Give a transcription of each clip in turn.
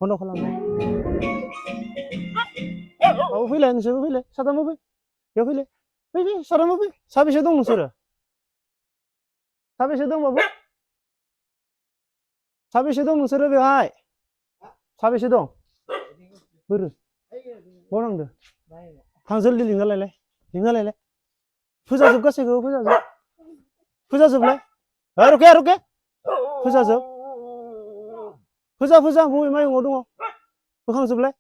बन्द' खालामबाय बाबु फैलाय नोंसोरबो फैलाय साथामबो फै बेयाव फैलाय फै फै साथामबो फै साबेसे दं नोंसोरो साबेसे दं बाबु साबेसे दं नोंसोरो बेवहाय साबेसे दं बोरो बहा नांदो थां जल्दि लिंना लायलाय फोजाजोब गासैखौबो फोजाजोबलाय रुके रुके फोजाजोब फोजा बबे माइहुङाव दङ बोखांजोबलाय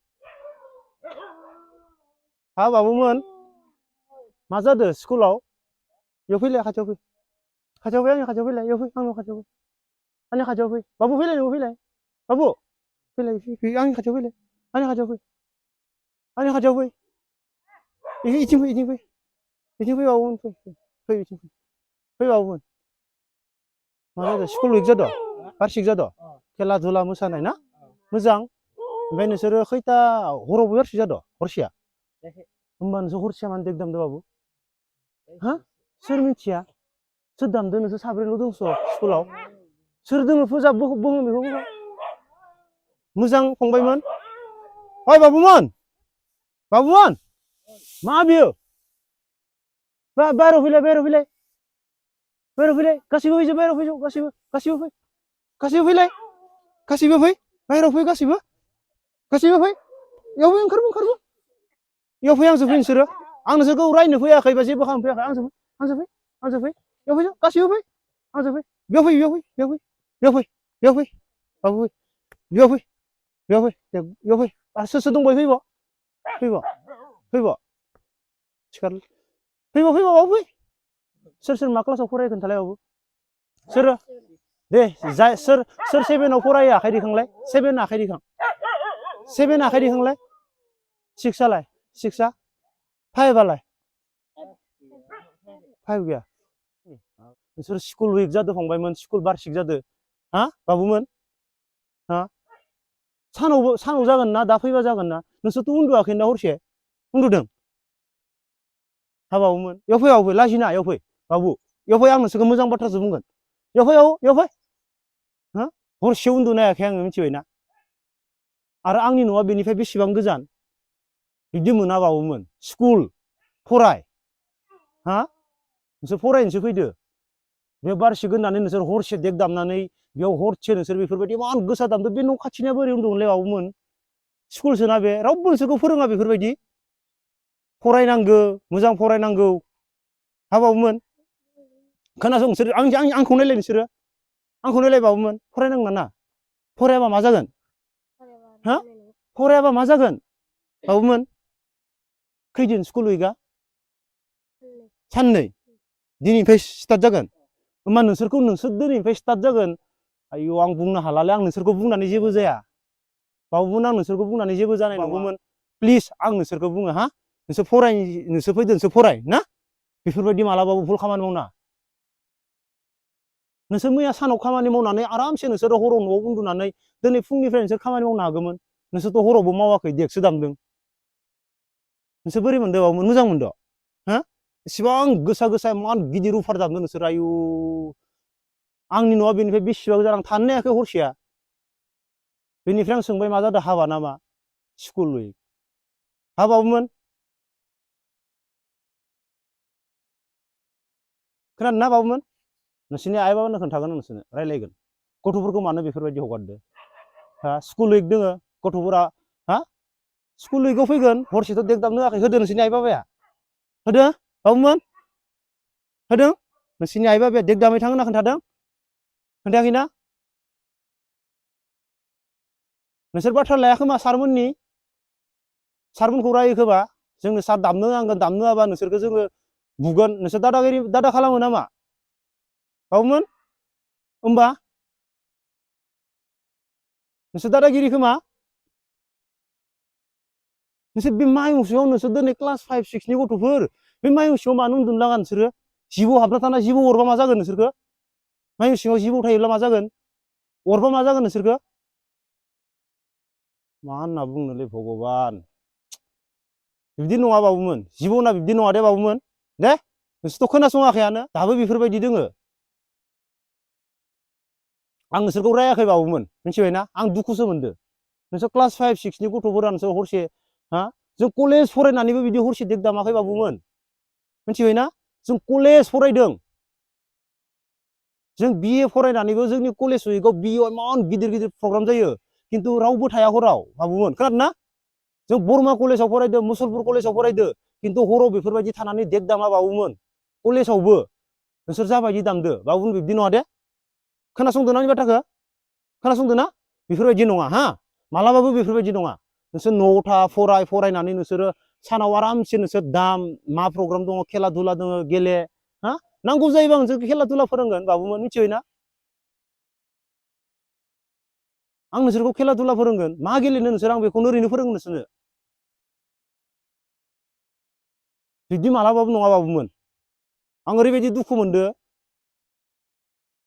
हा बाबुमोन मा जादों स्कुलाव बेयाव फैलाय खाथियाव फै आंनि खाथियाव फैलाय बेयाव फै आंनि खाथियाव फै आंनि खाथियाव फै बाबु फैलाय नोंबो फैलाय बाबु फैलाय फै आंनि खाथियाव फैलाय आंनि खाथियाव फै इथिं फै बाबुमोन फै इथिं फै बाबुमोन मा जादों स्कुल उइक जादों बार्सिक जादों खेला धुला मोसानाय ना मोजां ओमफ्राय नोंसोरो खैथा हरावबो बार्सिक जादों हरसेया होमबा नोंसोर हरसेया मानो देग दामदो बाबु हा सोर मिथिया सोर दामदो नोंसोर साब्रैल' दंस' स्कुलाव सोर दोङो फोजा बुङो बेखौ मोजां फंबायमोन ओइ बाबुमोन मा बियो बाहेराव फैलाय गासिबो फैजोब बाहेराव फैजोब गासिबो फैलाय बाहेराव फै गासिबो फै इयाव फै ओंखारबो इयाव फै आंजों फै नोंसोरो आं नोंसोरखौ रायनो फैयाखै बा जेबो खालामनो फैयाखै आंजों फै इयाव फै गासिबो फै आंजों फै बेयाव फै बाबु फै बेयाव फै आरो सोर दंबावो फैब सिखार फैबा बाबु फै सोर मा क्लासाव फरायो खोन्थालाय बाबु सोर दे सोर 7आव फरायो आखाइ दिखांलाय 7 आखाइ दिखां 7 आखाइ दिखांलाय 6आलाय 6आ 5आलाय 5 गैया नोंसोर स्कुल उइक जादों फंबायमोन स्कुल बार्सिक जादों हा बाबुमोन हा सानाव जागोन ना दा फैबा जागोन ना नोंसोरथ' उन्दुआखै ना हरसे उन्दुदों हा बाबुमोन इयाव फै लाजिना इयाव फै बाबु इयाव फै आं नोंसोरखौ मोजां बाथ्रासो बुंगोन इयाव फै हा हरसे उन्दुनो हायाखै आङो मिथिबायना आरो आंनि न'आ बेनिफ्राय बेसेबां गोजान बिदि मोना बाबुमोन स्कुल फराय हा नोंसोर फरायनोसो फैदो बे बार्सिक होननानै नोंसोर हरसे देग दामनानै बेयाव हरसे नोंसोर बेफोरबायदि इमान गोसा दामदों बे न' खाथिनिया बोरै उन्दुगोनलै बाबुमोन स्कुलसोना बे रावबो नोंसोरखौ फोरोङा बेफोरबायदि फरायनांगौ मोजां फरायनांगौ हा बाबुमोन खोनासं नोंसोर आंखौ नायलाय नोंसोरो आंखौ नायलाय बाबुमोन फरायनांगौ ना फरायाबा मा जागोन हा फरायाबा मा जागोन बाबुमोन खैदिन स्कुल उइकआ साननै दिनैनिफ्राय स्टार्ट जागोन होमबा नोंसोर दिनैनिफ्राय स्टार्ट जागोन आयौ आं बुंनो हालालै आं नोंसोरखौ बुंनानै जेबो जाया बाबुमोन आं नोंसोरखौ बुंनानै जेबो जानाय नंगौमोन प्लिज आं नोंसोरखौ बुङो हा नोंसोर फैदो नोंसोर फराय ना बेफोरबायदि मालाबाबो भुल खामानि मावना नोंसोर मैया सानाव खामानि मावनानै आरामसे नोंसोरो हराव न'आव उन्दुनानै दिनै फुंनिफ्राय नोंसोर खामानि मावनो हागौमोन नोंसोरथ' हरावबो मावाखै देगसो दामदों नोंसोर बोरै मोनदों बाबुमोन मोजां मोनदों हा इसिबां गोसा इमान गिदिर उफार दामदों नोंसोर आयु आंनि न'आ बेनिफ्राय बेसेबां गोजान आं थानो हायाखै हरसेया बेनिफ्राय आं सोंबाय मा जादों हाबा नामा स्कुल उइक हा बाबुमोन खोनादों ना बाबुमोन नोंसोरनि आइ बाबानो खोन्थागोन नोंसोरनो रायलायगोन गथ'फोरखौ मानो बेफोरबायदि हगारदो हा स्कुल उइक दोङो गथ'फोरा हा स्कुल उइकआव फैगोन हरसेथ' देग दामनो होआखै होदो नोंसोरनि आइ बाबाया होदो बाबुमोन होदों नोंसोरनि आइ बाबाया देग दामै थां होनना खोन्थादों खोन्थायाखैना नोंसोर बाथ्रा लाया खोमा सारमोनखौ रायो खोमा जोंनो सार दामनो नांगोन दामनो होआबा नोंसोरखौ जोङो बुगोन नोंसोर दादा खालामो नामा बाबुमोन होमबा नोंसोर दादागिरि खोमा नोंसोर बे माइहुं सिङाव नोंसोर दिनै क्लास 5, 6नि गथ'फोर बे माइहुं सिङाव मानो उन्दुनो लागा नोंसोरो जिबौ हाबना थाना जिबौ अरबा मा जागोन नोंसोरखौ माइहुं सिङाव जिबौ थायोब्ला मा जागोन अरबा मा जागोन नोंसोरखौ मा होनना बुंनोलै भगबान बिब्दि नङा बाबुमोन जिबौना बिब्दि नङा दे बाबुमोन दे नोंसोरथ' खोनासङाखैयानो दाबो बेफोरबायदि दोङो आं नोंसोरखौ रायाखै बाबुमोन मिथिबायना आं दुखुसो मोनदों नोंसोर क्लास 5, 6 नि गथ'फोरा नोंसोर हरसे हा जों कलेज फरायनानैबो बिदि हरसे देग दामाखै बाबुमोन मिथिबायना जों कलेज फरायदों जों बिए फरायनानैबो जोंनि कलेज उइकआव बिए इमान गिदिर गिदिर प्रग्राम जायो खिन्थु रावबो थाया हराव बाबुमोन खोनादोंना जों बरमा कलेजाव फरायदों मुसलपुर कलेजाव फरायदों खिन्थु हराव बेफोरबायदि थानानै देग दामा बाबुमोन कलेजावबो नोंसोर जाबायदि दामदो बाबुमोन बिब्दि नङा दे खोनासंदों ना आंनि बाथ्राखौ खोनासंदों ना बेफोरबायदि नङा हा मालाबाबो बेफोरबायदि नङा नोंसोर न'आव था फरायनानै नोंसोरो सानाव आरामसे नोंसोर दाम मा प्रग्राम दङ खेला दुला दङ गेले हा नांगौ जायोबा नोंसोर खेला दुला फोरोंगोन बाबुमोन मिथिबायना आं नोंसोरखौ खेला दुला फोरोंगोन मा गेलेनो नोंसोर आं बेखौनो ओरैनो फोरोंगोन नोंसोरनो बिदि मालाबाबो नङा बाबुमोन आं ओरैबायदि दुखु मोनदो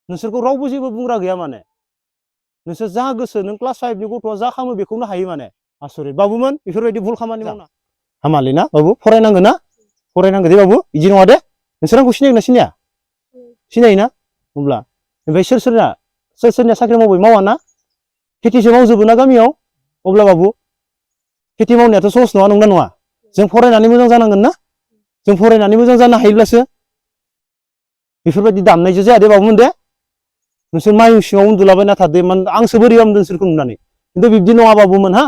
नोंसोरखौ रावबो जेबो बुंग्रा गैया माने नोंसोर जा गोसो नों क्लास 5 नि गथ'आ जा खालामो बेखौनो हायो माने आसरित बाबुमोन बेफोरबायदि भुल खामानि मावना हामालै ना बाबु फरायनांगोन ना फरायनांगौ दे बाबु बिदि नङा दे नोंसोर आंखौ सिनायगोन ना सिनाया सिनायोना होमब्ला ओमफ्राय सोरनिया साख्रि मावबाय मावा ना खेथिसो मावजोबो ना गामियाव अब्ला बाबु खेथि मावनायाथ' सहस नङा नंना नङा जों फरायनानै मोजां जानांगोन ना जों फरायनानै मोजां जानो हायोब्लासो बेफोरबायदि दामनायजों जाया दे बाबुमोन दे नोंसोर माइहुं सिङाव उन्दुलाबायना थादो आंसो बोरैबा मोनदों नोंसोरखौ नुनानै खिन्थु बिब्दि नङा बाबुमोन हा